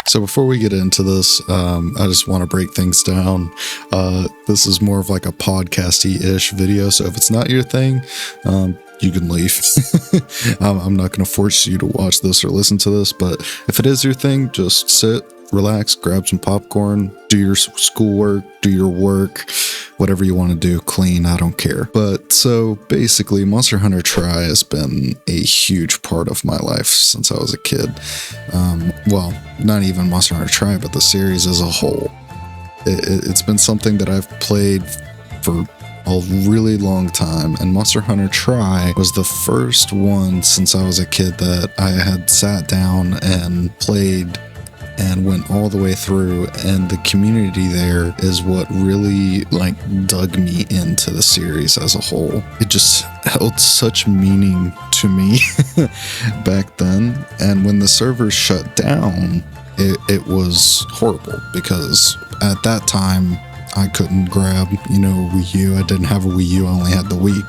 So before we get into this, I just want to break things down. This is more of like a podcasty-ish video, so if it's not your thing, you can leave. I'm not going to force you to watch this or listen to this, but if it is your thing, just sit, relax, grab some popcorn, do your schoolwork, do your work, whatever you want to do, clean, I don't care. But so basically, Monster Hunter Tri has been a huge part of my life since I was a kid. Well, not even Monster Hunter Tri, but the series as a whole. It's been something that I've played for a really long time, and Monster Hunter Tri was the first one since I was a kid that I had sat down and played and went all the way through, and the community there is what really like dug me into the series as a whole. It just held such meaning to me back then, and when the servers shut down, it was horrible because at that time I couldn't grab, a Wii U. I didn't have a Wii U, I only had the Wii.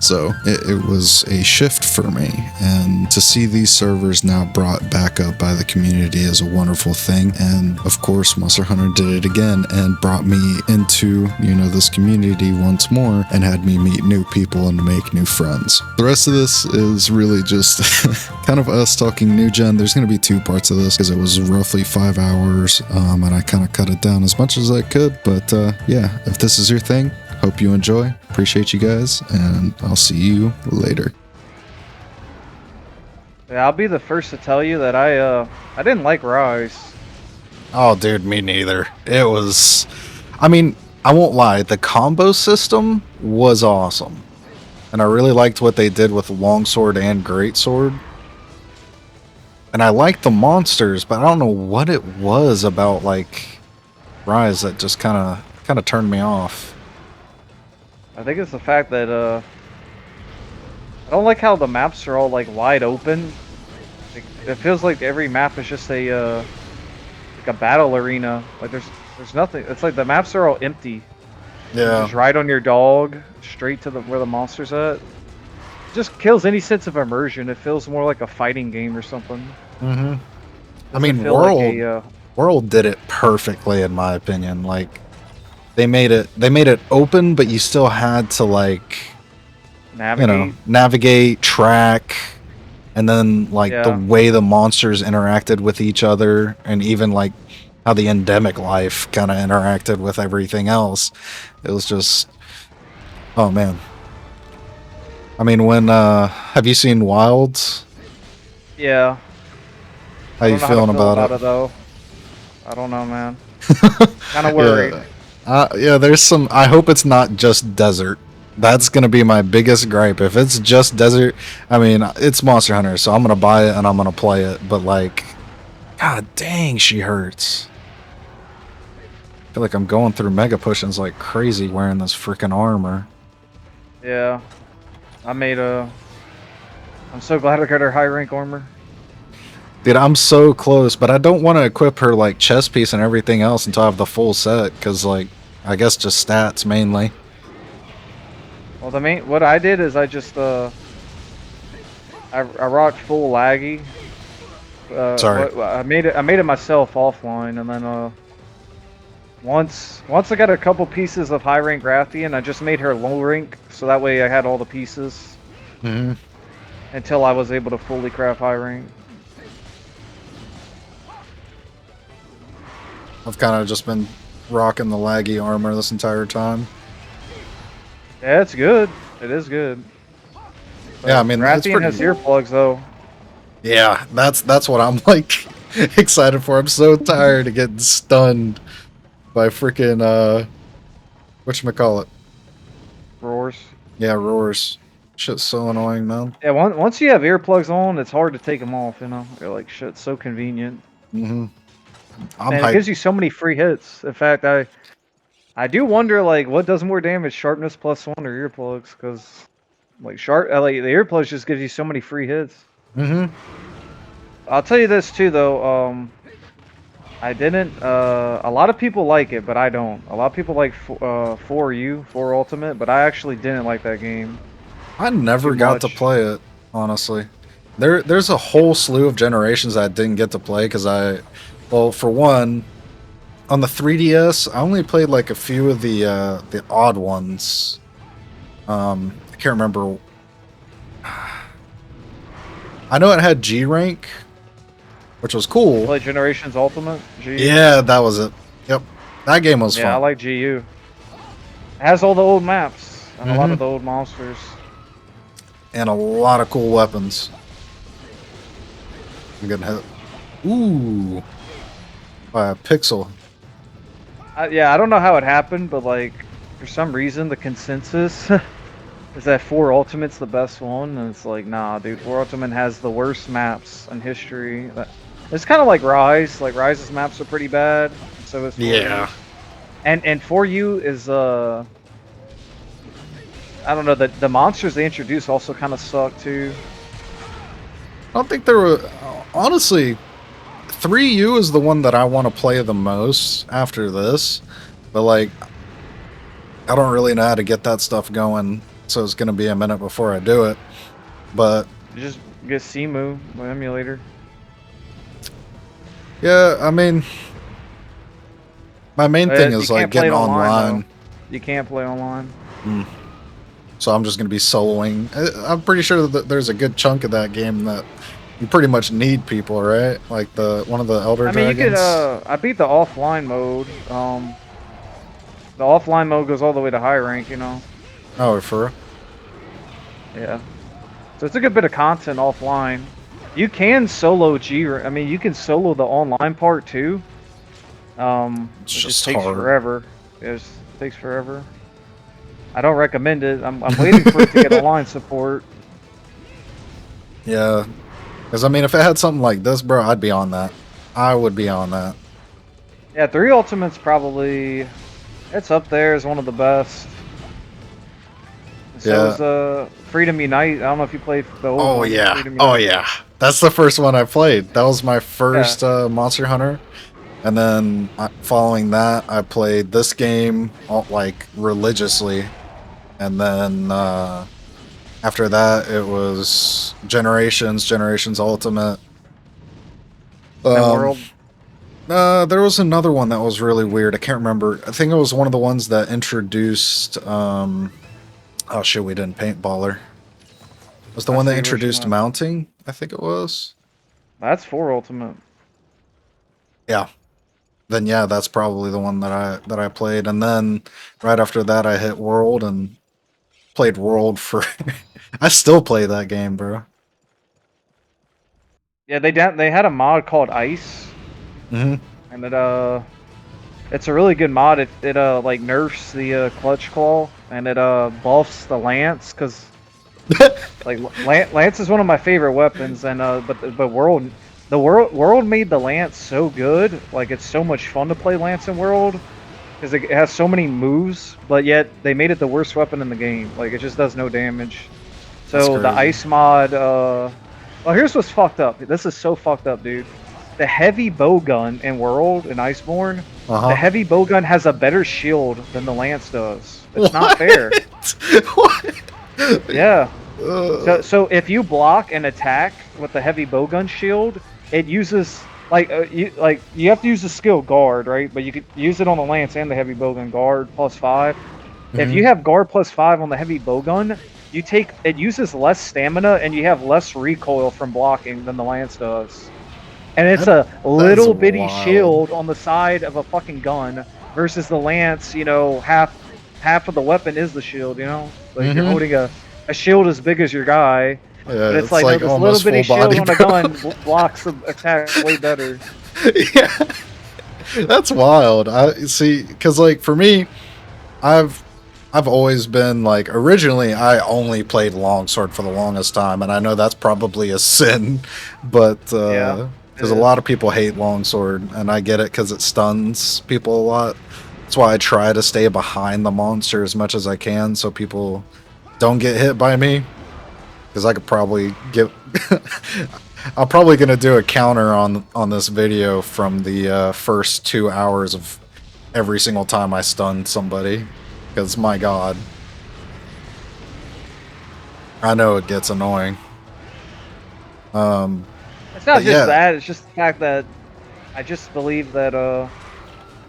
So it was a shift for me, and to see these servers now brought back up by the community is a wonderful thing. And of course, Monster Hunter did it again and brought me into, this community once more and had me meet new people and make new friends. The rest of this is really just kind of us talking new gen. There's going to be 2 parts of this because it was roughly 5 hours, and I kind of cut it down as much as I could. But yeah, if this is your thing, hope you enjoy. Appreciate you guys, and I'll see you later. Yeah, I'll be the first to tell you that I didn't like Rise. Oh, dude, me neither. It was... I mean, I won't lie. The combo system was awesome. And I really liked what they did with Longsword and Greatsword. And I liked the monsters, but I don't know what it was about, like, Rise that just kind of turned me off. I think it's the fact that I don't like how the maps are all like wide open. It feels like every map is just a like a battle arena. Like there's nothing. It's like the maps are all empty. Yeah. Just ride on your dog straight to where the monster's at. It just kills any sense of immersion. It feels more like a fighting game or something. Mm-hmm. I mean, World did it perfectly in my opinion. Like, They made it open, but you still had to like navigate, track, and then like the way the monsters interacted with each other, and even like how the endemic life kind of interacted with everything else. It was just, oh man. I mean, when have you seen Wilds? Yeah. How you feeling about it though? I don't know, man. Kind of worried. Yeah, there's some... I hope it's not just desert. That's going to be my biggest gripe. If it's just desert, I mean, it's Monster Hunter, so I'm going to buy it and I'm going to play it. But, like, god dang, she hurts. I feel like I'm going through mega pushings like crazy wearing this freaking armor. Yeah. I'm so glad I got her high rank armor. Dude, I'm so close, but I don't want to equip her, like, chest piece and everything else until I have the full set, because, like, I guess just stats mainly. Well, what I did is I just I rocked full laggy. Sorry. I made it myself offline, and then once I got a couple pieces of high rank Rathian, I just made her low rank, so that way I had all the pieces. Mm-hmm. Until I was able to fully craft high rank. I've kind of just been rocking the laggy armor this entire time. Yeah, it's good. It is good. But yeah, I mean, Rathian has earplugs though. Yeah, that's what I'm like excited for. I'm so tired of getting stunned by freaking whatchamacallit? Roars. Yeah, roars. Shit's so annoying, man. Yeah, once you have earplugs on, it's hard to take them off. You're like, shit, it's so convenient. Mm-hmm. And it gives you so many free hits. In fact, I do wonder, like, what does more damage, sharpness +1 or earplugs? Because, like, the earplugs just gives you so many free hits. Mm-hmm. I'll tell you this too, though. I didn't. A lot of people like it, but I don't. A lot of people like 4 Ultimate, but I actually didn't like that game. I never got to play it, honestly. There's a whole slew of generations I didn't get to play because Well, for one, on the 3DS, I only played like a few of the odd ones. I can't remember. I know it had G rank, which was You cool. play Generations Ultimate? GU? Yeah, that was it. Yep, that game was Yeah, I fun. like GU. It has all the old maps and a lot of Hmm. the old monsters. And a lot of cool weapons. I'm getting hit. Ooh, by a pixel. Yeah, I don't know how it happened, but like for some reason the consensus is that 4 Ultimate's the best one, and it's like, nah, dude, 4 Ultimate has the worst maps in history. It's kind of like Rise. Like Rise's maps are pretty bad, and so is 4U. Yeah. And 4U is I don't know, the monsters they introduced also kind of suck too. I don't think there were. Honestly, 3U is the one that I want to play the most after this. But, like, I don't really know how to get that stuff going, so it's going to be a minute before I do it. But, You just get Simu emulator. yeah, I mean, my main thing You is, like, can't play getting it online online. though. You can't play online. So I'm just going to be soloing. I'm pretty sure that there's a good chunk of that game that you pretty much need people, right? Like one of the Elder I mean, you could. Dragons. I beat the offline mode. The offline mode goes all the way to high rank. You know. Oh, for real? Yeah. So it's a good bit of content offline. You can solo I mean, you can solo the online part too. It's It just just takes hard. forever. It just takes forever. I don't recommend it. I'm waiting for it to get online support. Yeah. Because, I mean, if it had something like this, bro, I'd be on that. I would be on that. Yeah, 3 Ultimate's probably it's up there as one of the best. So Yeah. is Freedom Unite. I don't know if you played the old Oh, one. yeah. Freedom Oh, Unite. yeah. That's the first one I played. That was my Yeah. first Monster Hunter. And then following that, I played this game like religiously. And then after that, it was Generations Ultimate. And then World. There was another one that was really weird. I can't remember. I think it was one of the ones that introduced. Oh shit, we didn't paintballer. It was the I one that see what you introduced meant. mounting. I think it was. That's 4 Ultimate. Yeah. Then yeah, that's probably the one that I played, and then right after that, I hit World and played World for. I still play that game, bro. Yeah, they had a mod called Ice, Hmm. and it's a really good mod. It like nerfs the clutch claw, and it buffs the lance because like lance is one of my favorite weapons, and but world made the lance so good. Like it's so much fun to play lance in World because it has so many moves, but yet they made it the worst weapon in the game. Like it just does no damage. That's So the crazy. ice mod, well, here's what's fucked up. This is so fucked up, dude. The heavy bow gun in World and Iceborne, Uh the huh. heavy bow gun has a better shield than the lance does. It's not What? fair. What? Yeah. Uh, So if you block and attack with the heavy bowgun shield, it uses you have to use the skill guard, right? But you could use it on the lance and the heavy bowgun guard +5. If mhm. you have guard +5 on the heavy bowgun, it uses less stamina and you have less recoil from blocking than the lance does. And it's That a that is little bitty wild. shield on the side of a fucking gun versus the lance, half of the weapon is the shield, Like you're Hmm. holding a shield as big as your guy, but Yeah, it's it's like, no, like this little almost bitty full shield body, on a bro. gun blocks the attack way better. Yeah, that's wild. I see, because like for me, I've I've always been like originally I only played longsword for the longest time, and I know that's probably a sin, but Yeah, it because a is. lot of people hate longsword, and I get it because it stuns people a lot. That's why I try to stay behind the monster as much as I can, so people don't get hit by me. Because I could probably get. I'm probably gonna do a counter on this video from the first 2 hours of every single time I stunned somebody. Because my god, I know it gets annoying. Um, It's not but just yeah. that, it's just the fact that I just believe that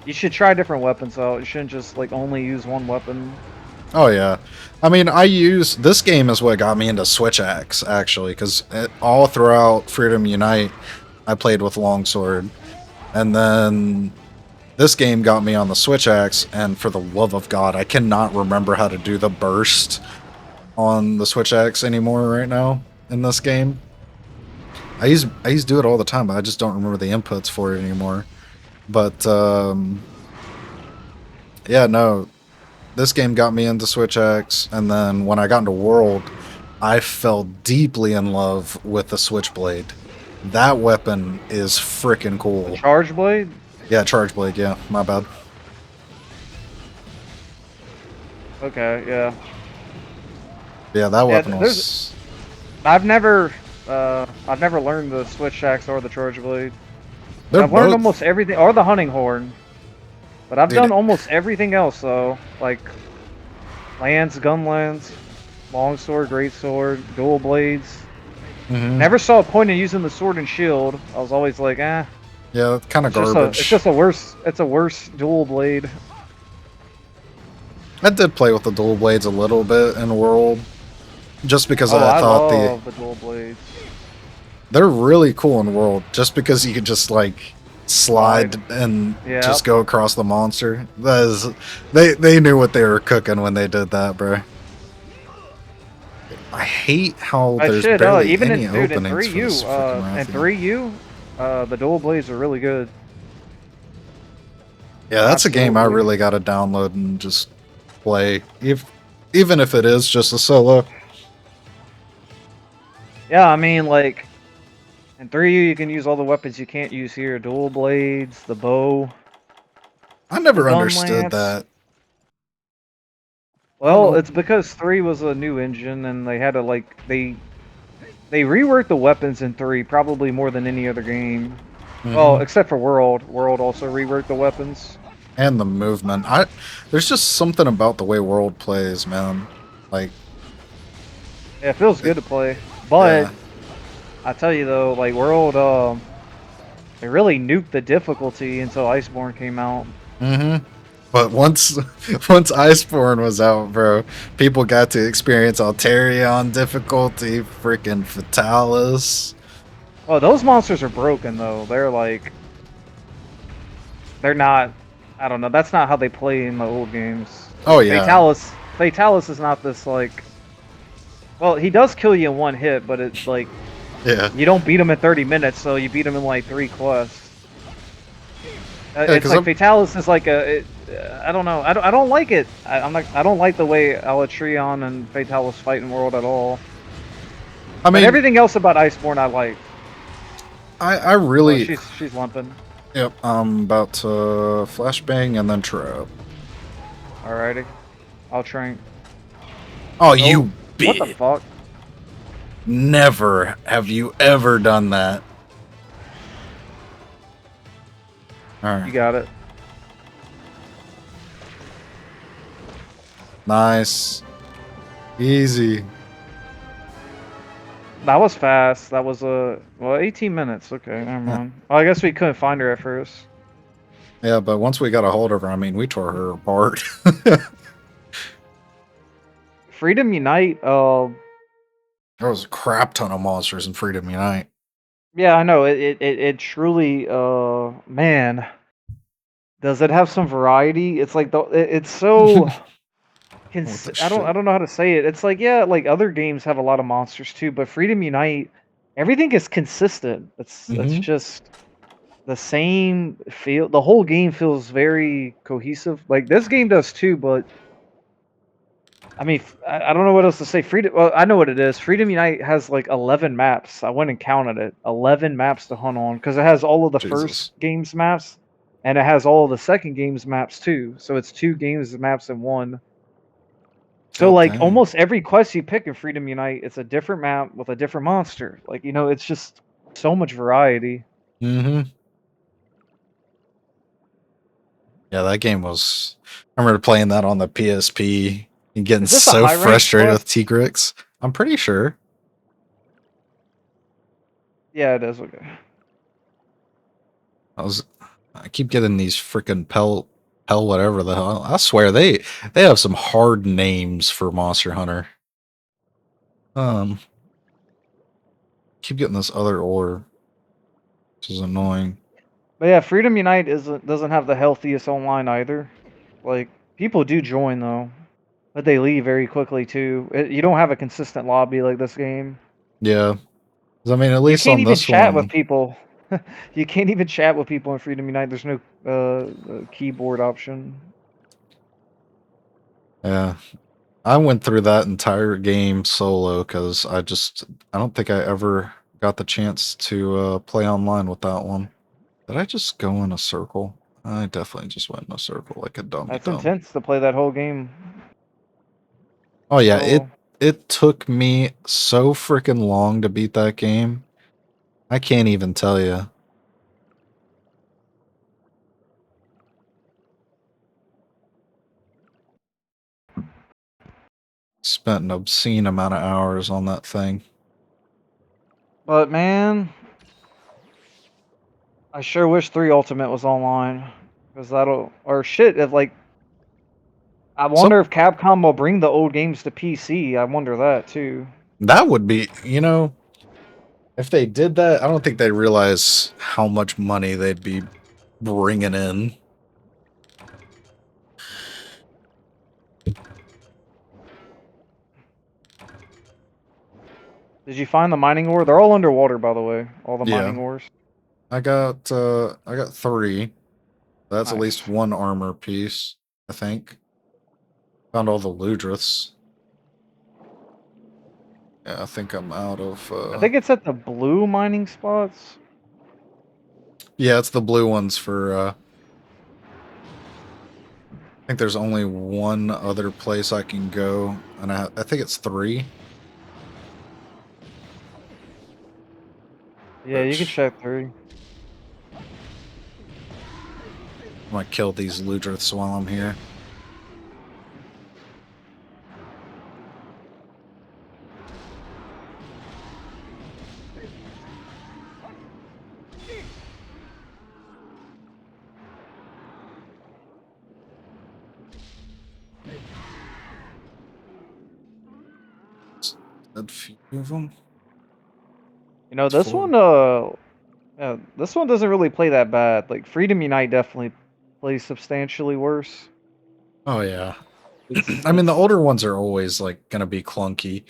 you should try different weapons out. You shouldn't just like only use one weapon. Oh yeah, I mean, I use this game is what got me into Switch Axe actually, because all throughout Freedom Unite, I played with longsword, and then this game got me on the Switch Axe, and for the love of God, I cannot remember how to do the burst on the Switch Axe anymore right now in this game. I used to do it all the time, but I just don't remember the inputs for it anymore. But yeah, no, this game got me into Switch Axe, and then when I got into World, I fell deeply in love with the Switchblade. That weapon is freaking cool. The charge blade? Yeah, Charge Blade, yeah, my bad. Okay, yeah. Yeah, that weapon was... I've never learned the switch axe or the charge blade. I've learned both... almost everything, or the hunting horn. But I've Dude, done almost everything else though, like lance, gun lance, longsword, greatsword, dual blades. Never saw a point in using the sword and shield. I was always like, eh. Yeah, that's kind of garbage. It's just a worse. It's a worse dual blade. I did play with the dual blades a little bit in World, just because I thought love the dual blades. They're really cool in World, just because you could just like slide and just go across the monster. That is, they knew what they were cooking when they did that, bro. I hate how there's barely even any in, openings in 3U, for this freaking the dual blades are really good. Yeah, that's a game I really got to download and just play, even if it is just a solo. Yeah, I mean, like, in 3U you can use all the weapons you can't use here. Dual blades, the bow. I never understood that. Well, it's because 3 was a new engine, and they had to, like, they reworked the weapons in 3 probably more than any other game. Well, except for World. World also reworked the weapons. And the movement. There's just something about the way World plays, man. Like, yeah, it feels good to play. But I tell you though, like World, they really nuked the difficulty until Iceborne came out. But once Iceborne was out, bro, people got to experience Alterion difficulty, freaking Fatalis. Well, those monsters are broken though. They're not. I don't know. That's not how they play in the old games. Oh yeah. Fatalis is not this like. Well, he does kill you in one hit, but it's like. Yeah. You don't beat him in 30 minutes, so you beat him in like 3 quests. It's like Fatalis is like a. I don't know. I don't like it. I don't like the way Alatreon and Fatalis fight in World at all. I mean, but everything else about Iceborne I like. I really. Oh, she's lumping. Yep. I'm about to flashbang and then trap. Alrighty. I'll train. Oh, you bitch! What the fuck? Never have you ever done that. Alright. You got it. Nice. Easy. That was fast. That was well, 18 minutes. Okay, never mind. Well, I guess we couldn't find her at first. Yeah, but once we got a hold of her, I mean, we tore her apart. Freedom Unite, there was a crap ton of monsters in Freedom Unite. Yeah, I know. It truly, man, does it have some variety? It's like it's so. I don't know how to say it. It's like, yeah, like other games have a lot of monsters too, but Freedom Unite, everything is consistent. It's just the same feel. The whole game feels very cohesive. Like this game does too, but I mean, I don't know what else to say. Well, I know what it is. Freedom Unite has like 11 maps. I went and counted it. 11 maps to hunt on because it has all of the first game's maps and it has all of the second game's maps too. So it's 2 games maps in one. So like almost every quest you pick in Freedom Unite, it's a different map with a different monster. Like, you know, it's just so much variety. Yeah, that game was. I remember playing that on the PSP and getting so frustrated with Tigrix. I'm pretty sure. Yeah, it is. Okay. I keep getting these freaking Pell whatever the hell. I swear they have some hard names for Monster Hunter. Keep getting this other ore, which is annoying. But yeah, Freedom Unite doesn't have the healthiest online either. Like people do join though, but they leave very quickly too. You don't have a consistent lobby like this game. Yeah, 'cause I mean, at You least can't on even this chat with one, people. You can't even chat with people in Freedom Unite. There's no keyboard option. yeah, I went through that entire game solo because I don't think I ever got the chance to play online with that one. Did I just go in a circle? I definitely just went in a circle like a dummy That's dumb. intense to play that whole game Oh yeah, solo. it took me so freaking long to beat that game. I can't even tell you. Spent an obscene amount of hours on that thing. But man, I sure wish 3 Ultimate was online. Because that'll. Or shit, if like. I wonder So if Capcom will bring the old games to PC. I wonder that too. that would be, if they did that, I don't think they realize how much money they'd be bringing in. Did you find the mining ore? They're all underwater, by the way. All the Yeah, mining ores. I got 3. That's at least Nice. one armor piece, I think. Found all the Ludriths. Yeah, I think I'm out of I think it's at the blue mining spots. yeah, it's the blue ones for I think there's only one other place I can go, and I think it's 3. Yeah, you can Which check through. I might kill these Ludriths while I'm here. A few of them. You know, It's this 4. one, yeah, this one doesn't really play that bad. Like Freedom Unite definitely plays substantially worse. Oh yeah. It's I mean, the it's older ones are always like gonna be clunky.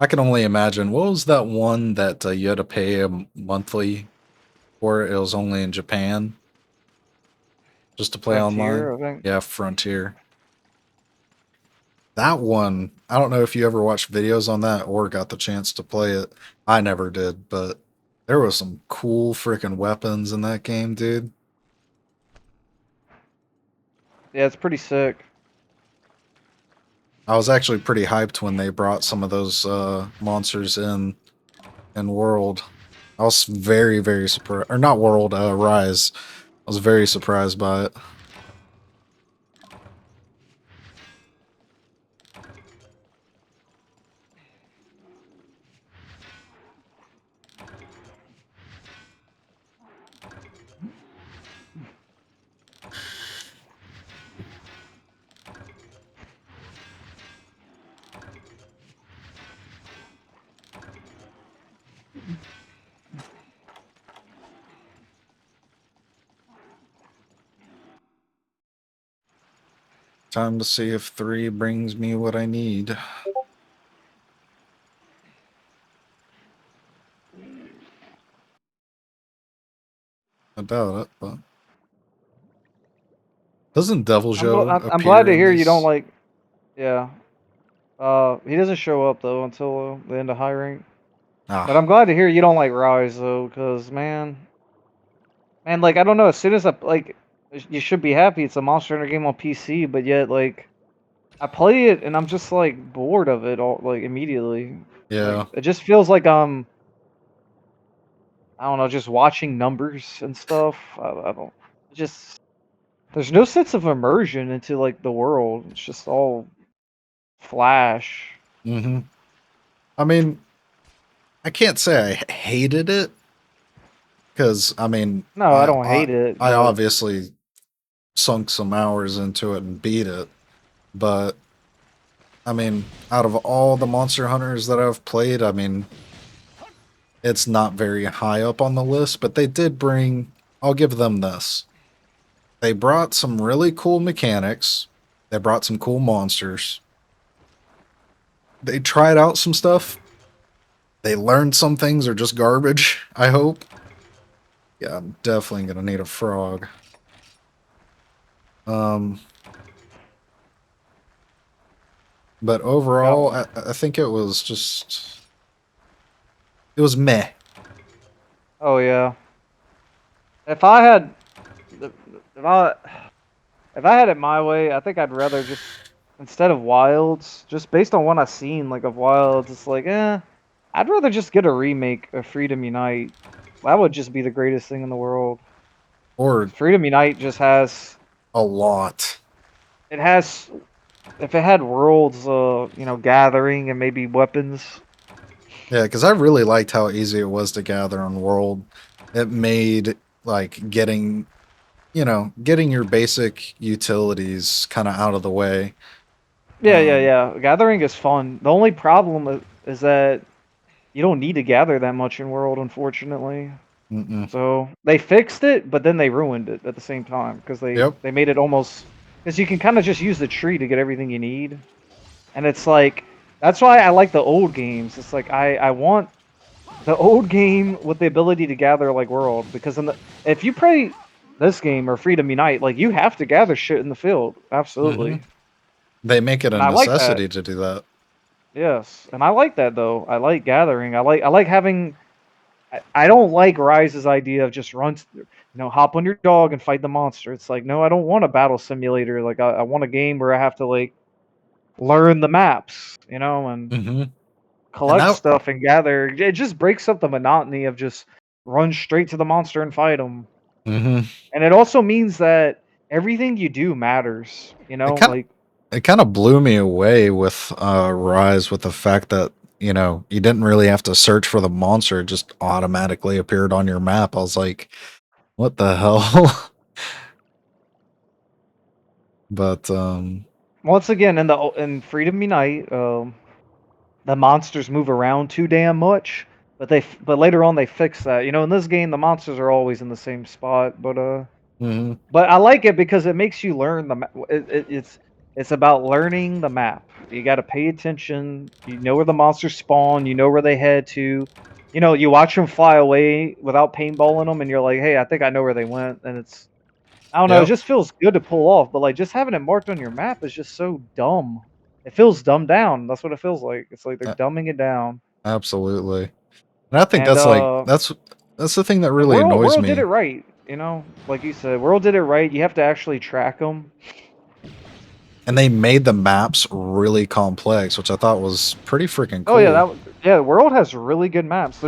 I can only imagine. What was that one that you had to pay monthly for? It was only in Japan just to play online. Frontier, I think. Yeah, Frontier. That one, I don't know if you ever watched videos on that or got the chance to play it. I never did, but there was some cool freaking weapons in that game, dude. Yeah, it's pretty sick. I was actually pretty hyped when they brought some of those monsters in World. I was very, very surprised. Or not World, Rise. I was very surprised by it. Time to see if 3 brings me what I need. I doubt it, but doesn't Devil Joe I'm glad appear to in hear you don't these? like. Yeah. He doesn't show up though until the end of high rank. But Ah, I'm glad to hear you don't like Rise though, cause man, like I don't know. As soon as you should be happy it's a Monster Hunter game on PC, but yet like I play it and I'm just like bored of it all like immediately. Like yeah. it just feels like I don't know, just watching numbers and stuff. I don't just there's no sense of immersion into like the world. It's just all flash. Mm-hmm. I mean, I can't say I hated it, Because I mean, No, I don't hate it, I but obviously sunk some hours into it and beat it, but I mean, out of all the Monster Hunters that I've played, I mean, it's not very high up on the list, but they did bring, I'll give them this. They brought some really cool mechanics. They brought some cool monsters. They tried out some stuff. They learned some things are just garbage, I hope. Yeah, I'm definitely going to need a frog. Um, but overall, yep. I think it was just, it was meh. Oh yeah. If I had, if I if I had it my way, I think I'd rather just instead of Wilds, just based on what I've seen like of Wilds, it's like I'd rather just get a remake of Freedom Unite. That would just be the greatest thing in the world. Or Freedom Unite just has a lot. it has if it had worlds, gathering and maybe weapons. Yeah, because I really liked how easy it was to gather on World. It made like getting your basic utilities kind of out of the way. Yeah, yeah, yeah. Gathering is fun. The only problem is that you don't need to gather that much in World, unfortunately. Mm-mm. So they fixed it, but then they ruined it at the same time because Yep. they made it almost because you can kind of just use the tree to get everything you need, and it's like that's why I like the old games. It's like I want the old game with the ability to gather like World because if you play this game or Freedom Unite, like you have to gather shit in the field, Mm-hmm. absolutely, They make it a and I like that. necessity to do that. Yes, and I like that though. I like gathering. I like having. I don't like Rise's idea of just hop on your dog and fight the monster. It's like, no, I don't want a battle simulator. Like, I want a game where I have to like learn the maps, and Mm-hmm. And collect that. stuff and gather. It just breaks up the monotony of just run straight to the monster and fight them. Mm-hmm. And it also means that everything you do matters. It kind of Like it kind of blew me away with Rise with the fact that you didn't really have to search for the monster; it just automatically appeared on your map. I was like, what the hell? But once again in Freedom Unite, the monsters move around too damn much. But later on they fix that. In this game the monsters are always in the same spot. mhm. But I like it because it makes you learn it's about learning the map. You got to pay attention. You know where the monsters spawn. You know where they head to. You watch them fly away without paintballing them, and you're like, hey, I think I know where they went. And I don't know. It Yep. just feels good to pull off. But like just having it marked on your map is just so dumb. It feels dumbed down. That's what it feels like. It's like they're dumbing it down. Absolutely. And I think And that's the thing that and really World annoys World did me. it right. Like you said, World did it right. You have to actually track them. And they made the maps really complex, which I thought was pretty freaking Oh yeah, cool. yeah. World has really good maps.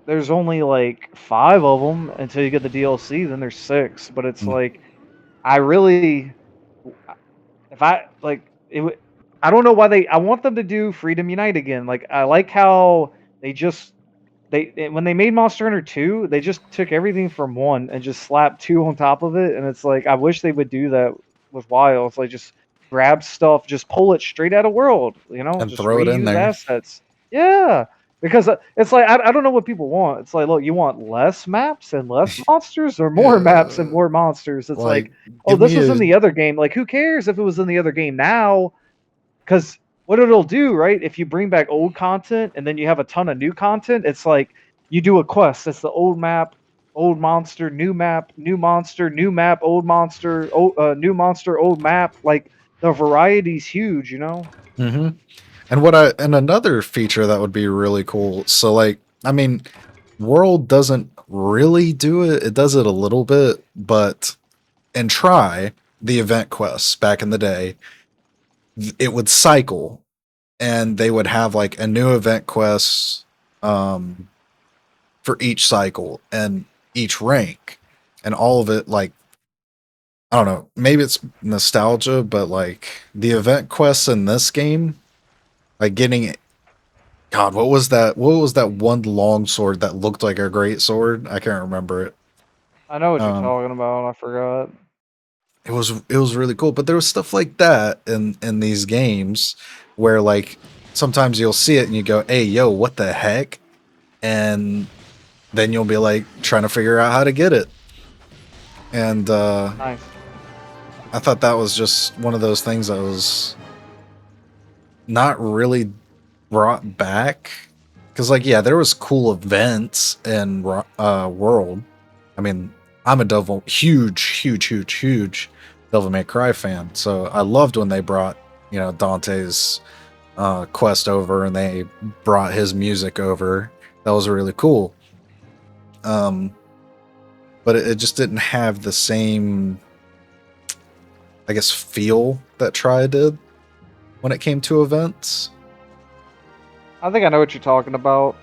There's only like 5 of them until you get the DLC. Then there's 6. But it's Mm. like I really, if I like it. I don't know why I want them to do Freedom Unite again. Like I like how they just when they made Monster Hunter 2, they just took everything from 1 and just slapped 2 on top of it, and it's like I wish they would do that with Wilds. Like just grab stuff, just pull it straight out of World, And just throw it in reuse there. assets. Yeah, because it's like I don't know what people want. It's like, look, you want less maps and less monsters, or more maps and Yeah. more monsters? It's Like, like, oh, give this me was in a the other game. Like, who cares if it was in the other game now? Because what it'll do, right? If you bring back old content and then you have a ton of new content, it's like you do a quest. It's the old map, old monster, new map, new monster, new map, old monster, new monster, old map. Like the variety's huge. hmm and another feature that would be really cool. So like, I mean, World doesn't really do it. It does it a little bit, but and try the event quests back in the day, it would cycle and they would have like a new event quest um for each cycle and each rank and all of it. Like, I don't know, maybe it's nostalgia, but like the event quests in this game, like getting God, what was that? What was that one long sword that looked like a great sword? I can't remember it. I know what you're Um, talking about. I forgot. it was really cool, but there was stuff like that in these games where like sometimes you'll see it and you go, "Hey, yo, what the heck?" And then you'll be like trying to figure out how to get it. And Nice. I thought that was just one of those things that was not really brought back. Because, like, yeah, there was cool events in World. I mean, I'm a huge Devil May Cry fan. So I loved when they brought, Dante's quest over and they brought his music over. That was really cool. Um, but it just didn't have the same, I guess, feel that Try did when it came to events. I think I know what you're talking about,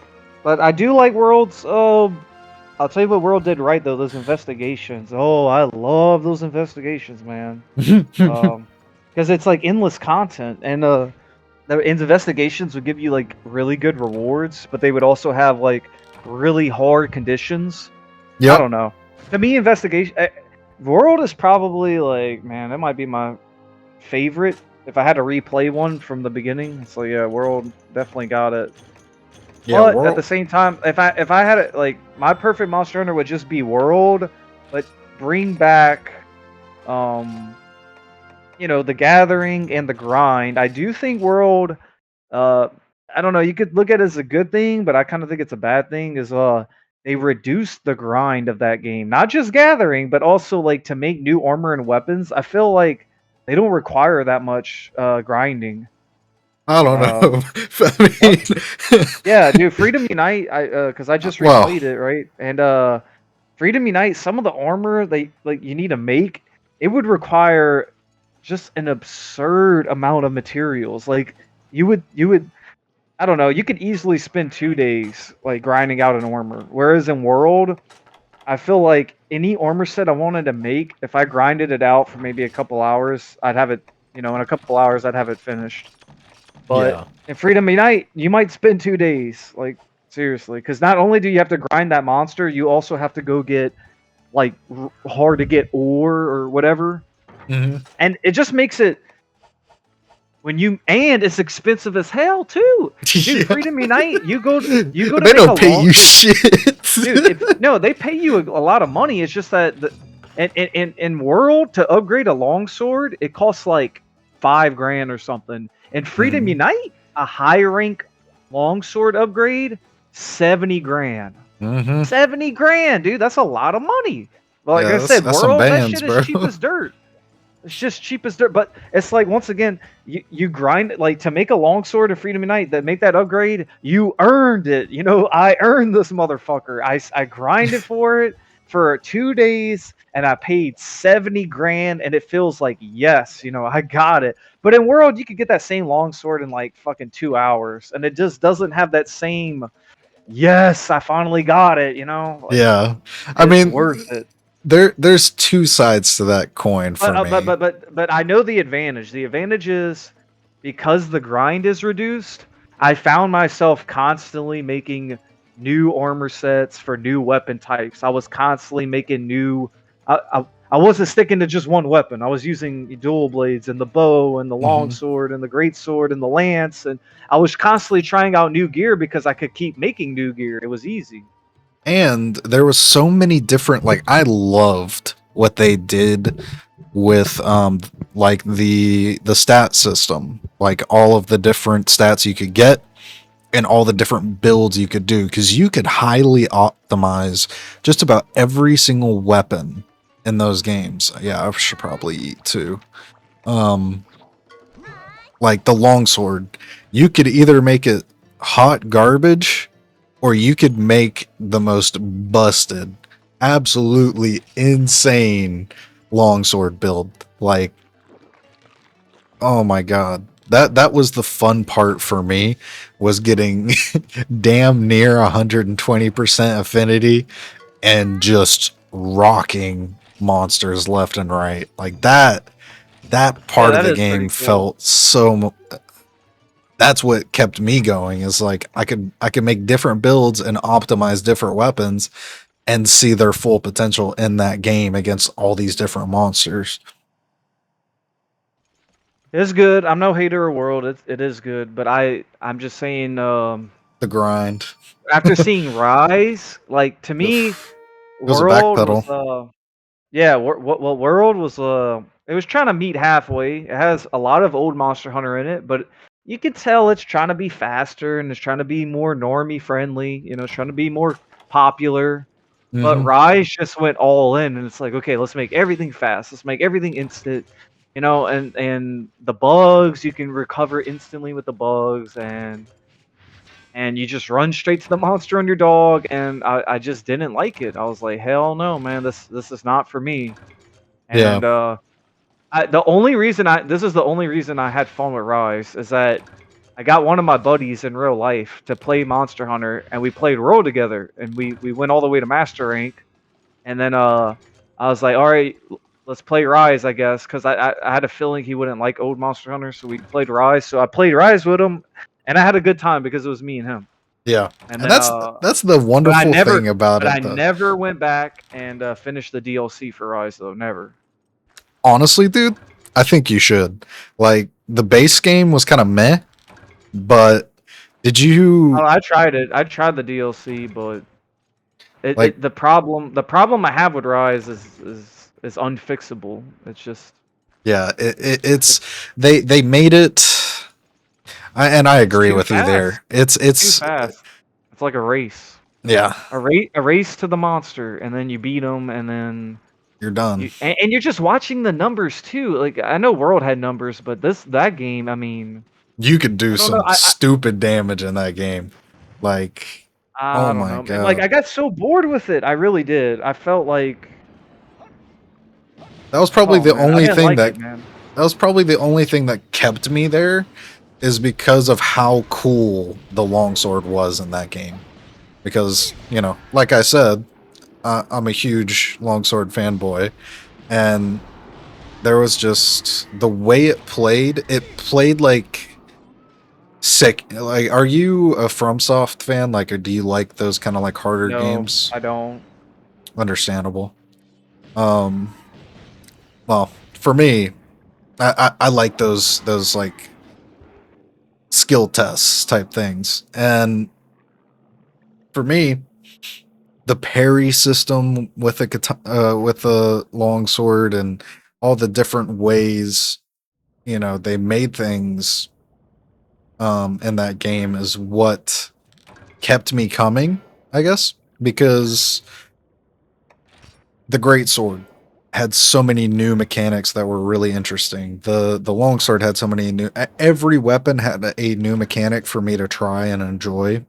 but I do like Worlds. I'll tell you what World did right though. Those investigations. Oh, I love those investigations, man. Because it's like endless content, and the investigations would give you like really good rewards, but they would also have like really hard conditions. I Yep. don't know. To me, World is probably like, man, that might be my favorite. If I had to replay one from the beginning, it's like, yeah, World definitely got it. Yeah, But at the World. same time, if I had it, like my perfect Monster Hunter would just be World, but bring back, um, the Gathering and the grind. I do think World, uh, I don't know, you could look at it as a good thing, but I kind of think it's a bad thing. Is they reduced the grind of that game, not just Gathering, but also like to make new armor and weapons. I feel like they don't require that much grinding. I don't Um, know. I what? mean, Yeah, dude, Freedom Unite. Because I just well, replayed it, right? And Freedom Unite, some of the armor they like you need to make, it would require just an absurd amount of materials. Like you would I don't know, you could easily spend 2 days like grinding out an armor. Whereas in World, I feel like any armor set I wanted to make, if I grinded it out for maybe a couple hours, I'd have it, in a couple hours I'd have it finished. But yeah. in Freedom Unite, you might spend 2 days, like seriously, because not only do you have to grind that monster, you also have to go get like hard to get ore or whatever, Hmm. and it just makes it and it's expensive as hell too, dude. Yeah. Freedom Unite, you go to They make a don't pay long, you shit. dude. No, they pay you a lot of money. It's just that in World to upgrade a longsword, it costs like 5 grand or something. In Freedom Hmm. Unite, a high rank longsword upgrade, 70 grand. Hmm. 70 grand, dude. That's a lot of money. But like Yeah, I said, that's some World, that bands, shit is bro. cheap as dirt. It's just cheap as dirt. But it's like once again, you grind it like to make a longsword of Freedom Unite that make that upgrade. You earned it. I earned this motherfucker. I grinded for it for 2 days, and I paid 70 grand, and it feels like yes, I got it. But in World, you could get that same longsword in like fucking 2 hours, and it just doesn't have that same yes. I finally got it. Like Yeah. I it's mean, worth it. there's two sides to that coin But for uh, but me. but but I know the advantage. The advantage is because the grind is reduced. I found myself constantly making new armor sets for new weapon types. I was constantly making new. I wasn't sticking to just one weapon. I was using dual blades and the bow and the long Hmm. sword and the great sword and the lance, and I was constantly trying out new gear because I could keep making new gear. It was easy. And there was so many different, like, I loved what they did with like the stat system, like all of the different stats you could get and all the different builds you could do, because you could highly optimize just about every single weapon in those games. Yeah, I should probably eat too. um like the longsword, you could either make it hot garbage or you could make the most busted, absolutely insane longsword build. Like, oh my god. That was the fun part for me, was getting damn near 120% affinity and just rocking monsters left and right. Like that Yeah, part of that the is game pretty cool. felt so that's what kept me going. Is like I could make different builds and optimize different weapons and see their full potential in that game against all these different monsters. It's good. I'm no hater of World. It is good, but I'm just saying. The grind. After seeing Rise, like to me, It was a World was backpedal. yeah. Well, World was it was trying to meet halfway. It has a lot of old Monster Hunter in it, but you could tell it's trying to be faster and it's trying to be more normie friendly. You know, it's trying to be more popular. But Hmm. Rise just went all in, and it's like, okay, let's make everything fast. Let's make everything instant. You know, and the bugs you can recover instantly with the bugs, and you just run straight to the monster on your dog. And I just didn't like it. I was like, hell no, man, this is not for me. Yeah. And the only reason this is the only reason I had fun with Rise is that I got one of my buddies in real life to play Monster Hunter, and we played Roll together, and we went all the way to Master Rank. And then I was like, all right, let's play Rise, I guess, because I had a feeling he wouldn't like old Monster Hunter, so we played Rise. So I played Rise with him, and I had a good time because it was me and him. Yeah. And And then that's the but wonderful thing about I it though. never went back and finished the DLC for Rise though, never. Honestly, dude, I think you should. Like the base game was kind of meh, but did you I tried it. I tried the DLC, but like the problem I have with Rise is unfixable. It's just yeah, it's they made it and I it's agree too with you fast. there. It's Too it's fast. It's like a race. yeah, A race to the monster, and then you beat them, and then you're done. and you're just watching the numbers too. Like I know World had numbers, but that game, I mean, You could do I don't know. some stupid damage in that game. Like, oh I don't my know, man. Like god. I got so bored with it. I really did. I felt like, That was probably oh the man, I only didn't thing like that it, man. that was probably the only thing that kept me there is because of how cool the longsword was in that game. Because, like I said, I'm a huge longsword fanboy, and there was just the way it played. It played like sick. Like, are you a FromSoft fan? Like, or do you like those kind of like harder No, games? I don't. Understandable. Um, well, for me, I like those like skill tests type things, and for me, the parry system with with a long sword and all the different ways they made things in that game is what kept me coming, I guess, because the great sword had so many new mechanics that were really interesting. The longsword had so many every weapon had a new mechanic for me to try and enjoy.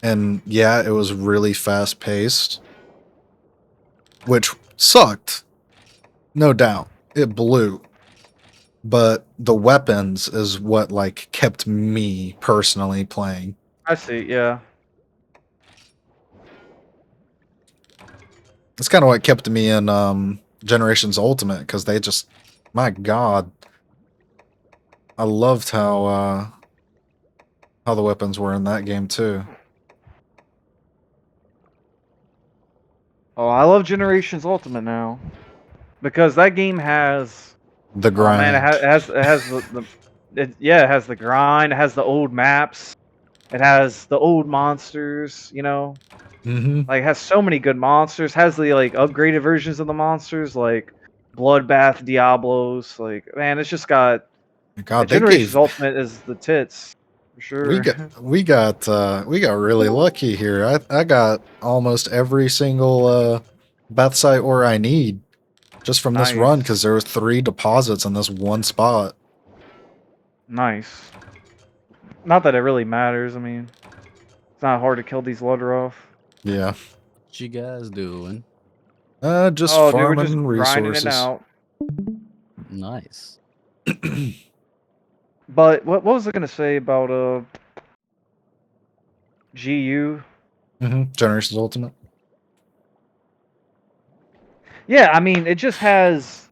And yeah, it was really fast paced, which sucked, no doubt. It blew. But the weapons is what like kept me personally playing. I see. Yeah. It's kind of what kept me in Generations Ultimate because they just, my God, I loved how the weapons were in that game too. Oh, I love Generations Ultimate now because that game has. The Oh man, grind. it has yeah, it has the grind. It has the old maps. It has the old monsters. You know, Mm-hmm. like it has so many good monsters. Has the like upgraded versions of the monsters like Bloodbath, Diablos. Like man, it's just got God, they Generations gave Ultimate is the tits for we sure. got we got really lucky here. I got almost every single Beth site ore I need just from this run Nice, because there were 3 deposits in this one spot. nice. Not that it really matters. I mean, it's not hard to kill these Ludroth. Yeah. What you guys doing? Just Oh, dude, we're just farming grinding it resources. out. Nice. But what was I gonna say about GU? Generations Ultimate. Yeah, I mean, it just has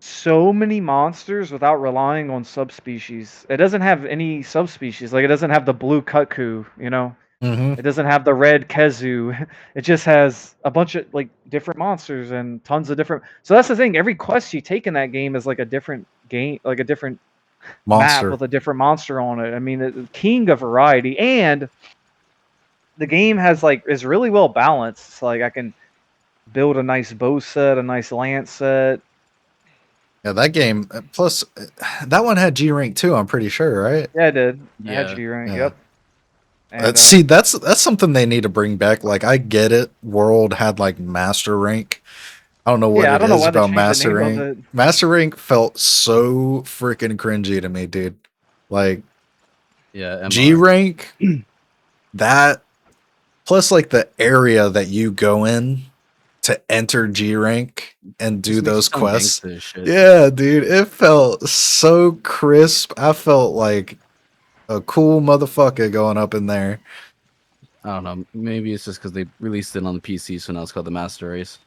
so many monsters without relying on subspecies. It doesn't have any subspecies. Like it doesn't have the blue Kutku, you know. Mm-hmm. It doesn't have the red Kezu. It just has a bunch of like different monsters and tons of different. So that's the thing. Every quest you take in that game is like a different game, like a different map Monster. with a different monster on it. I mean, king of variety, and the game has like is really well balanced. So, like I can build a nice bow set, a nice lance set. Yeah, that game. Plus, that one had G rank too. I'm pretty sure, right? Yeah, I did. I had Yeah. G rank. Yeah. Yep. And See, that's something they need to bring back. Like, I get it. World had like master rank. I don't know what yeah, I it don't know is why they about changed master the name rank. of it. Master rank felt so freaking cringy to me, dude. Like Yeah. G MR. rank, that plus like the area that you go in to enter G rank and do Just makes those it sound quests. gangsta as shit. Yeah, dude, it felt so crisp. I felt like a cool motherfucker going up in there. I don't know. Maybe it's just because they released it on the PC, so now it's called the Master Race.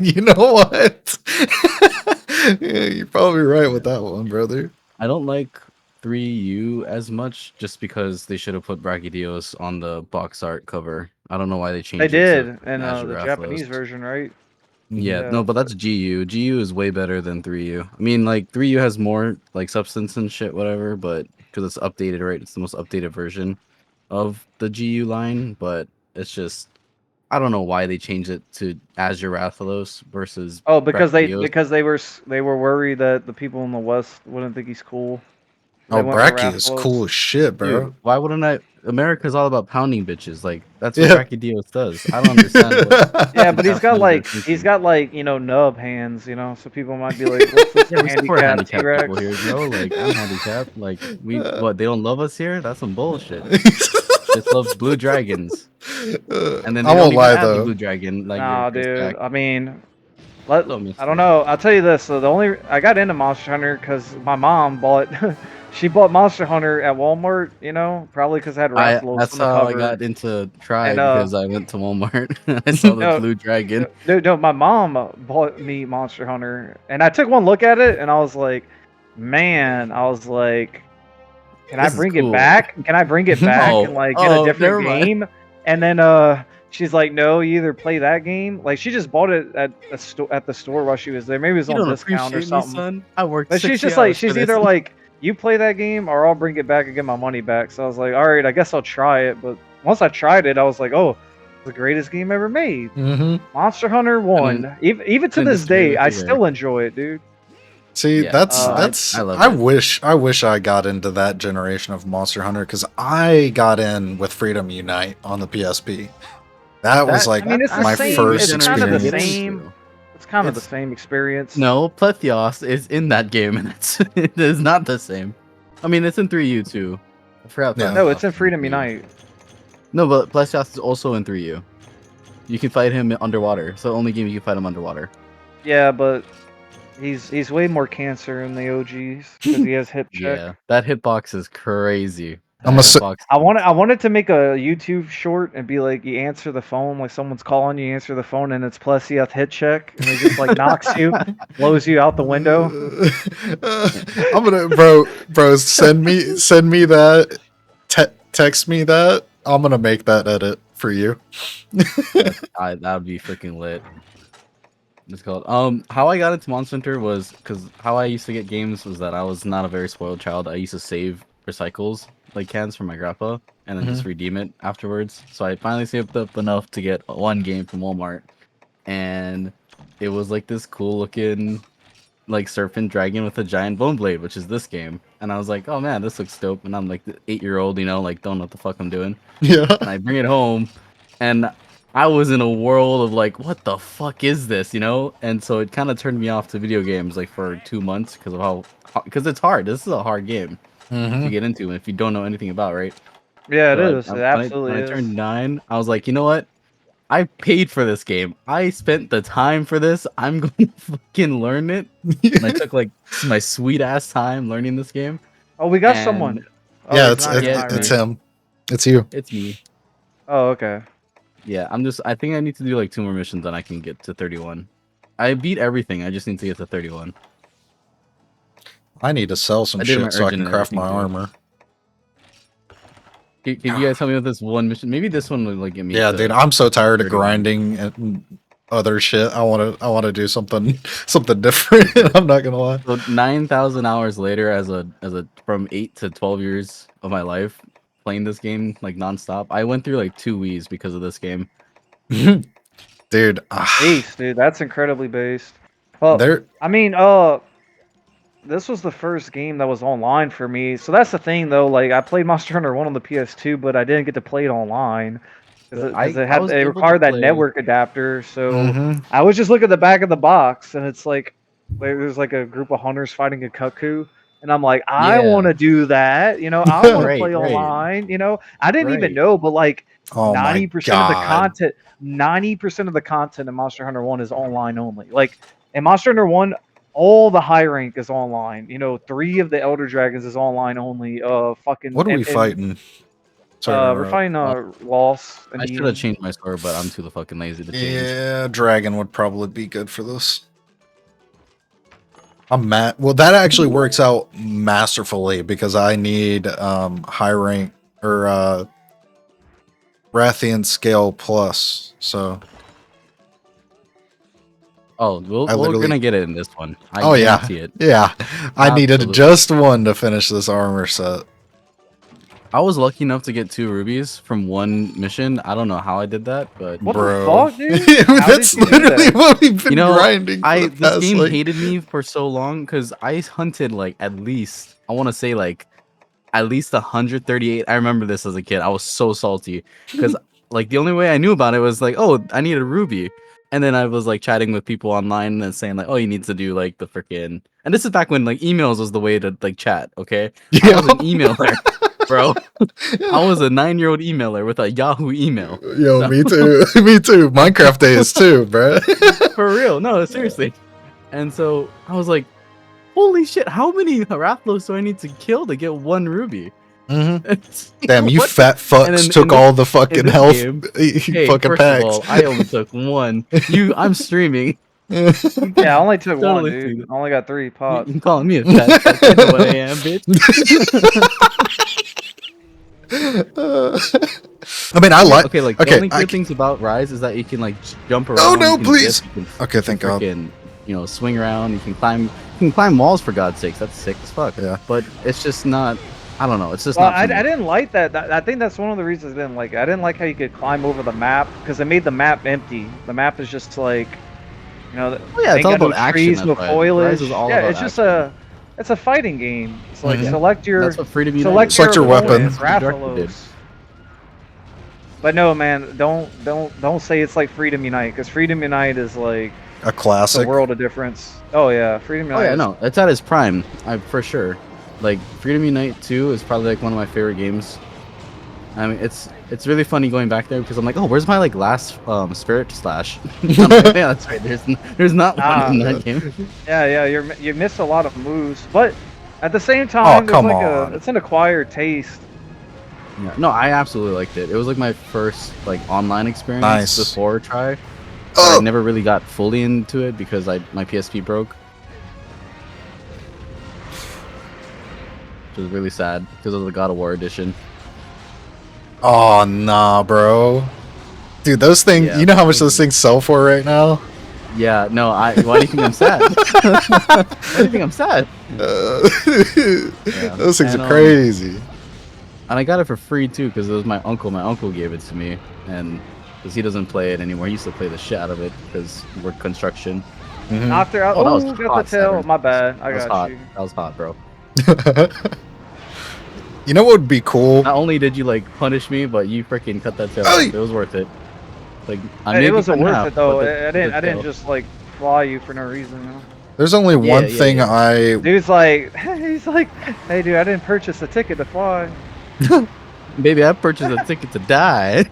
You know what? Yeah, you're probably right with that one, brother. I don't like 3U as much, just because they should have put Brachydios on the box art cover. I don't know why they changed They it to did in the Azurathalos. Japanese version, right? Yeah, Yeah. no, but that's GU. GU is way better than 3U. I mean, like 3U has more like substance and shit, whatever, but because it's updated, right? It's the most updated version of the GU line, but it's just I don't know why they changed it to Azurathalos versus Oh, because Brachydios. they were worried that the people in the West wouldn't think he's cool. They Oh, went with Bracky is cool Rathalos. as shit, bro. Dude, why wouldn't I? America's all about pounding bitches. Like that's what Yeah. Brachydios does. I don't understand what Yeah, but half men are thinking. nub hands, you know. So people might be like, "What's this Yeah, we support handicapped handicapped people T-Rex?" here, bro. Like I'm handicapped. Like what? They don't love us here? That's some bullshit. Just love blue dragons, and then I they don't won't even lie add the though. blue dragon like your Nah, Chris dude. Jack. I mean, So I don't mystery. know. I'll tell you this. So the only I got into Monster Hunter because my mom bought. She bought Monster Hunter at Walmart. You know, probably because it had Rathalos That's on the how I cover. got into Try And because I went to Walmart. I saw the no, blue dragon. no, my mom bought me Monster Hunter, and I took one look at it, and I was like, man, I was like, can I This is bring it cool. back? Can I bring it back and Oh, like get a different never mind. game? And then she's like, no, you either play that game. Like she just bought it at the store while she was there. Maybe it was You on don't discount or appreciate me, something. son. I worked But she's 60 just like, hours for she's this. either like, you play that game or I'll bring it back and get my money back. So I was like, all right, I guess I'll try it. But once I tried it, I was like, oh, it's the greatest game ever made. Mm-hmm. Monster Hunter Couldn't- 1. Even to couldn't this disagree day, with I you there. still enjoy it, dude. See, Yeah, that's I love I it. wish I got into that generation of Monster Hunter because I got in with Freedom Unite on the PSP. That was like I mean, it's the my same. first It's kind of the experience. same. It's kind of the It's- same experience. No, Plethios is in that game, and it is not the same. I mean, it's in 3U too. I forgot. Yeah. No, Plethios it's in is Freedom 3U. Unite. No, but Plethios is also in 3U. You can fight him underwater. It's the only game you can fight him underwater. Yeah, but he's way more cancer in the OGs because he has hip check. Yeah, that hitbox is crazy. I'm That a hitbox. I wanted to make a YouTube short and be like, you answer the phone, like someone's calling you, answer the phone, and it's Plessia hit check, and he just like knocks you, blows you out the window. I'm gonna, bro, send me that, text me that. I'm gonna make that edit for you. That would be freaking lit. It's called. How I got into Monster Hunter was because how I used to get games was that I was not a very spoiled child. I used to save recycles like cans from my grandpa and then just redeem it afterwards. So I finally saved up enough to get one game from Walmart, and it was like this cool looking like serpent dragon with a giant bone blade, which is this game. And I was like, oh man, this looks dope. And I'm like the 8-year-old, you know, like don't know what the fuck I'm doing. Yeah. And I bring it home, and I was in a world of like, what the fuck is this, you know? And so it kind of turned me off to video games like for 2 months because of because it's hard. This is a hard game to get into if you don't know anything about, right? Yeah, it So is. It absolutely when I is. turned 9, I was like, you know what? I paid for this game. I spent the time for this. I'm going to fucking learn it. And I took like my sweet ass time learning this game. Oh, we got And- someone. Oh, Yeah, he's it's not it's, here, right? it's him. It's you. It's me. Oh, okay. Yeah, I think I need to do like 2 more missions and I can get to 31. I beat everything. I just need to get to 31. I need to sell some I did my shit so I urgent can and craft my everything, too. armor. Can you guys tell me what this one mission? Maybe this one would like get me. Yeah, to dude, I'm so tired of 31. grinding and other shit. I wanna do something different. I'm not gonna lie. So 9,000 hours later, as a from 8 to 12 years of my life playing this game like nonstop, I went through like 2 Wii's because of this game. Dude, Based, dude. That's incredibly based. Well, there. I mean, this was the first game that was online for me. So that's the thing, though. Like, I played Monster Hunter 1 on the PS2, but I didn't get to play it online because I was it able to required that play. network adapter. So Mhm. I was just looking at the back of the box, and it's like there's like a group of hunters fighting a cuckoo. And I'm like, I want Yeah. to do that. You know, I want to Right, play right, online. You know, I didn't even right. know, but like Oh my 90% of the god. content, 90% of the content in Monster Hunter 1 is online only. Like in Monster Hunter 1, all the high rank is online. You know, 3 of the Elder Dragons is online only. Fucking What are we fighting? Sorry to we're interrupt. fighting Loss and I should Ian. have changed my score, but I'm too fucking lazy to change. Yeah, dragon would probably be good for this. I'm mad. Well, that actually works out masterfully because I need high rank or Rathian scale plus. So Oh, we're gonna get it in this one. I guarantee it. Yeah. I needed Absolutely. just one to finish this armor set. I was lucky enough to get 2 rubies from one mission. I don't know how I did that, but What Bro, the fuck, dude? How that's did you do literally that? what we've been you know, grinding. For the this past, game like... hated me for so long because I hunted like at least I want to say like at least 138. I remember this as a kid. I was so salty because like the only way I knew about it was like, oh, I need a ruby, and then I was like chatting with people online and saying like, oh, you need to do like the freaking. And this is back when like emails was the way to like chat. Okay, I was an emailer. Bro, I was a 9-year-old emailer with a Yahoo email. Yo, So- me too. Me too. Minecraft days too, bro. For real, no, seriously. And so I was like, holy shit, how many Rathlos do I need to kill to get 1 ruby? Damn, you What? fat fucks And then took all the fucking this health game, fucking first packs. of all, I only took 1. I'm streaming. Yeah, I only took one, Totally see dude. that. I only got 3 pots. You calling me a fat fuck? I know what I am, bitch. I mean, I like. Okay, like the only good things about Rise is that you can like jump around. Oh no, you can please! dip, you can Okay, thank God. freaking, you know, swing around. You can climb walls for God's sakes. That's sick as fuck. Yeah. But it's just not. I don't know. It's just Well, not. I for me. didn't like that. I think that's one of the reasons I didn't like it. I didn't like how you could climb over the map because it made the map empty. The map is just like, you know, Oh, yeah, it's all about action. trees, That's no why. foliage. Rise is all Yeah, about it's just action. it's a fighting game. It's like Mhm. select your That's what Freedom Unite select is. Select your weapon. opponent, That's what Director did. Rathalos. But no, man, don't say it's like Freedom Unite because Freedom Unite is like A a classic. world of difference. Oh yeah, Freedom Unite. Oh yeah, is- no, it's at its prime. For sure. Like Freedom Unite 2 is probably like one of my favorite games. I mean, it's really funny going back there because I'm like, oh, where's my like last spirit slash? I'm like, yeah, that's right. There's not Nah. one in that game. Yeah, you missed a lot of moves, but at the same time, there's come like on. it's an acquired taste. Yeah, no, I absolutely liked it. It was like my first like online experience Nice. before try. Oh! I never really got fully into it because my PSP broke. Which was really sad because of the God of War edition. Oh nah, bro. Dude, those things. Yeah. You know how much those things sell for right now? Yeah, no, why do you think I'm sad? Why do you think I'm sad? Those things And, are crazy. And I got it for free too because it was my uncle. My uncle gave it to me, and because he doesn't play it anymore, he used to play the shit out of it because we're construction. Mhm. Knocked her out. Oh, that was Oh, got hot, the tail. Saturn. My bad. I That was got hot. you. That was hot, bro. You know what would be cool? Not only did you like punish me, but you freaking cut that tail. Hey! Off. It was worth it. Like It wasn't worth half, it though. but the I didn't tail. just like fly you for no reason. You know? There's only Yeah, one yeah, thing yeah. I. Dude's like, he's like, hey dude, I didn't purchase a ticket to fly. Baby, I purchased a ticket to die.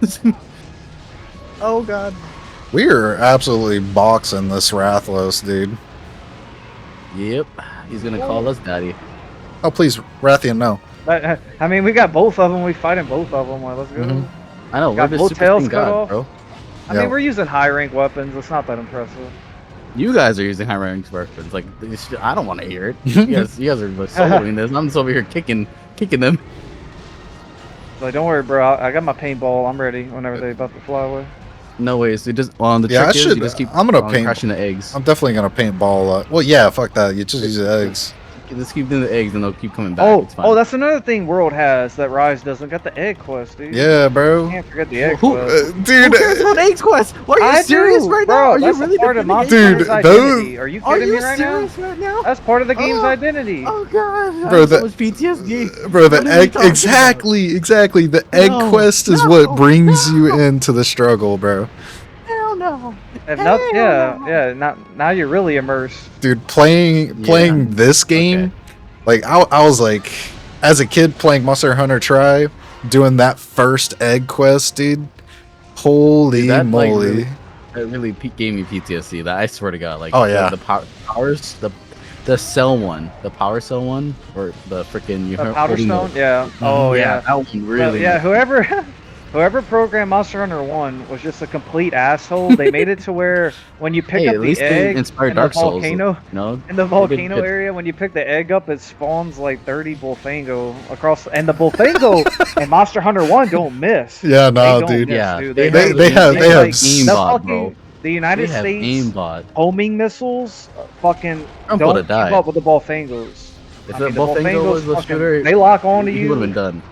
Oh god. We're absolutely boxing this Rathlos, dude. Yep. He's gonna call us daddy. Oh, please, Rathian, no. But I mean, we got both of them. We fighting both of them. Like, let's go. Mhm. I know. Got we're both just super tails King cut God, off? bro. I Yeah. mean, we're using high rank weapons. It's not that impressive. You guys are using high rank weapons. Like, I don't want to hear it. You guys are like, soloing this. I'm just over here kicking them. Like, don't worry, bro. I got my paintball. I'm ready whenever they about to fly away. No ways. You just the Yeah, trick is you just keep. I'm gonna paint. crashing the eggs. I'm definitely gonna paintball. Well, yeah, fuck that. You just use the eggs. Just keep doing the eggs, and they'll keep coming back. It's fine. Oh, that's another thing World has that Rise doesn't. Got the egg quest, dude. Yeah, bro. Can't forget the egg quest. Dude. Who cares about eggs quest? Are you serious right now? Are you really part of defending Monster Dude, Hunter's identity? Are you kidding me right now? serious right now? That's part of the game's identity. Oh god, Bro, so much PTSD. Bro, the What are you egg talking exactly. The egg No, quest is no. what brings you into the struggle, bro. Hell no. If not, yeah. Now you're really immersed. Dude, playing this game, Okay. like I was like, as a kid playing Monster Hunter Tri, doing that first egg quest, dude. Holy Dude, that, like, moly! That really gave me PTSD. That I swear to God, like Oh, yeah. the powers, the cell one, the power cell one, or the freaking The Powder Stone, yeah. Mm-hmm. Oh yeah. that one really. Yeah, whoever programmed Monster Hunter 1 was just a complete asshole. They made it to where when you pick Hey, up at the least egg they inspired in the Dark Souls. volcano, You know, in the They did volcano good. area, when you pick the egg up, it spawns like 30 Bullfango across, and the Bullfango in Monster Hunter 1 don't miss. Yeah, no, don't dude. miss, Yeah, dude. They like, have aimbot, bro. the United They have States aimbot. homing missiles fucking Trump don't would've keep died. up with the Bullfangos. If I the mean, Bullfango was the fucking- shooter, they lock onto he would have you. been done.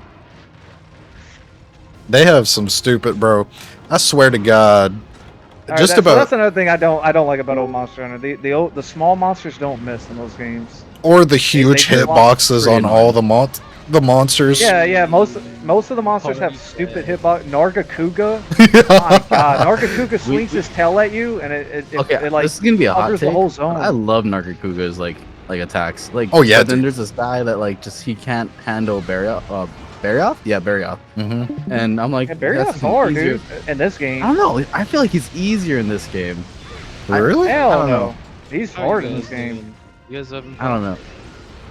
They have some stupid, bro. I swear to God, All right, just so about that's another thing I don't like about old Monster Hunter. The small monsters don't miss in those games. or the huge they hitboxes pretty on all the monsters. Yeah, most of the monsters have stupid hitbox. Nargacuga, my God, Nargacuga swings his tail at you, and it like this is gonna be a hot covers take. the whole but zone. I love Nargacuga's like attacks. Like, Oh, yeah, but then dude. there's this guy that like he can't handle Barrioth? Yeah, Barrioth. Mm-hmm. And I'm like, Yeah, Barrioth's that's hard, easier. dude. In this game, I don't know. I feel like he's easier in this game. Really? hell I don't no. know. He's How are hard you in this guys game. doing? You guys having I don't know.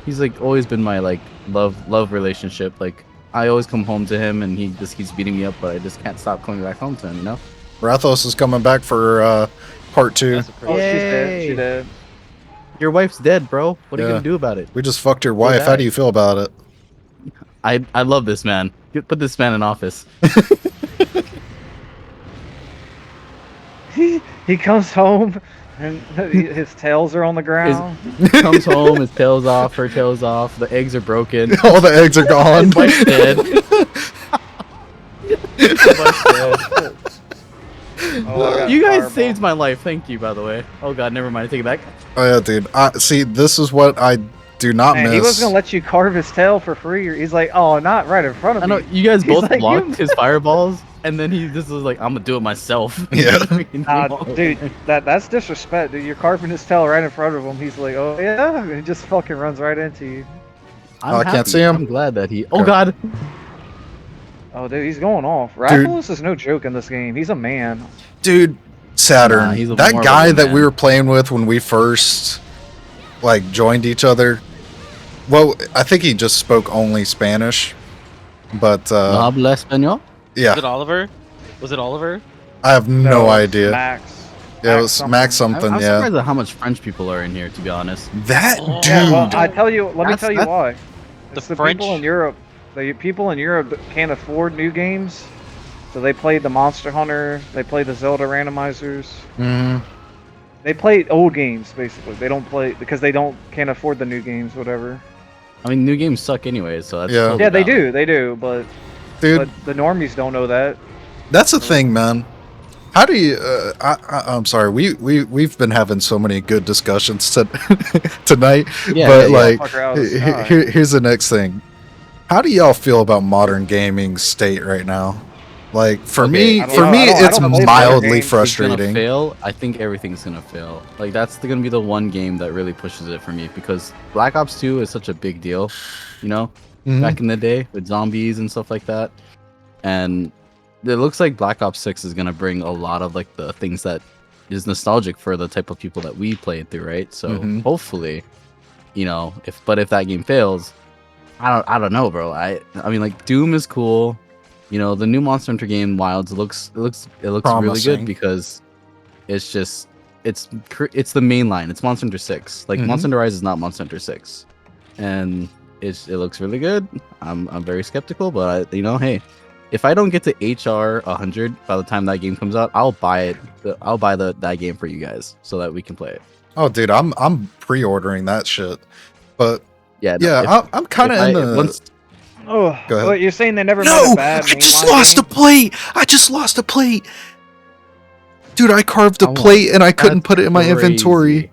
He's like always been my like love relationship. Like I always come home to him and he just keeps beating me up, but I just can't stop coming back home to him. You know? Rathos is coming back for part 2. That's a Oh, pretty- she's dead. Yay. She's dead. Your wife's dead, bro. What are you Yeah. gonna do about it? We just fucked your wife. How do you feel about it? I love this man. Put this man in office. He comes home and his tails are on the ground. Comes home, his tail's off, her tail's off, the eggs are broken. All the eggs are gone. His wife's dead. His wife's dead. Oh, I got You guys fireball. saved my life. Thank you, by the way. Oh god, never mind. I take it back. Oh yeah, dude. See, this is what I do not Man, miss. he wasn't gonna let you carve his tail for free. He's like, oh, not right in front of I me. know you guys He's both like, blocked you- his fireballs, and then he just was like, "I'm gonna do it myself." Yeah. Dude, that's disrespect, dude. You're carving his tail right in front of him. He's like, oh yeah, and he just fucking runs right into you. I'm I can't happy. see him. I'm glad that he. Oh Okay. god. Oh, dude, he's going off. Rathalos is no joke in this game. He's a man. Dude, Saturn. Nah, he's a that more of guy a that we man. were playing with when we first like joined each other. Well, I think he just spoke only Spanish. But No habla español? yeah, Was it Oliver? Was it Oliver? I have no idea. Max. Yeah, it was Max something, I'm yeah. surprised at how much French people are in here, to be honest. That Oh. dude. Yeah, well, I tell you, let me That's- tell you that's- why. The It's the French- people in Europe. The people in Europe that can't afford new games, so they played the Monster Hunter. They played the Zelda randomizers. Mhm. They play old games basically. They don't play because they can't afford the new games, whatever. I mean, new games suck anyways, so that's Yeah. totally Yeah, they valid. do, but Dude, the normies don't know that. that's the thing, man. How do you? I'm sorry. We've been having so many good discussions tonight, Yeah, but yeah, yeah. like, Fucker out of the sky. here's the next thing. How do y'all feel about modern gaming's state right now? Like for Okay, me, I don't for know. me, I don't it's play modern mildly games. It's gonna frustrating. fail. I think everything's gonna fail. Like that's gonna be the one game that really pushes it for me because Black Ops 2 is such a big deal, you know, Mhm. back in the day with zombies and stuff like that. And it looks like Black Ops 6 is gonna bring a lot of like the things that is nostalgic for the type of people that we played through, right? So Mhm. hopefully, you know, if that game fails, I don't know, bro. I mean, like Doom is cool. You know, the new Monster Hunter game Wilds looks really Promising. good because it's just it's the main line. It's Monster Hunter 6. Like Monster Hunter Rise is not Monster Hunter 6, and it looks really good. I'm very skeptical, but hey, if I don't get to HR 100 by the time that game comes out, I'll buy it. I'll buy that game for you guys so that we can play it. Oh, dude, I'm pre-ordering that shit. But Yeah, I'm kind of in the. Oh, Go ahead. what, you're saying they never made No, a bad I just mainline lost game? a plate. I just lost a plate. Dude, I carved a Oh, plate and I couldn't put it in my Crazy. inventory.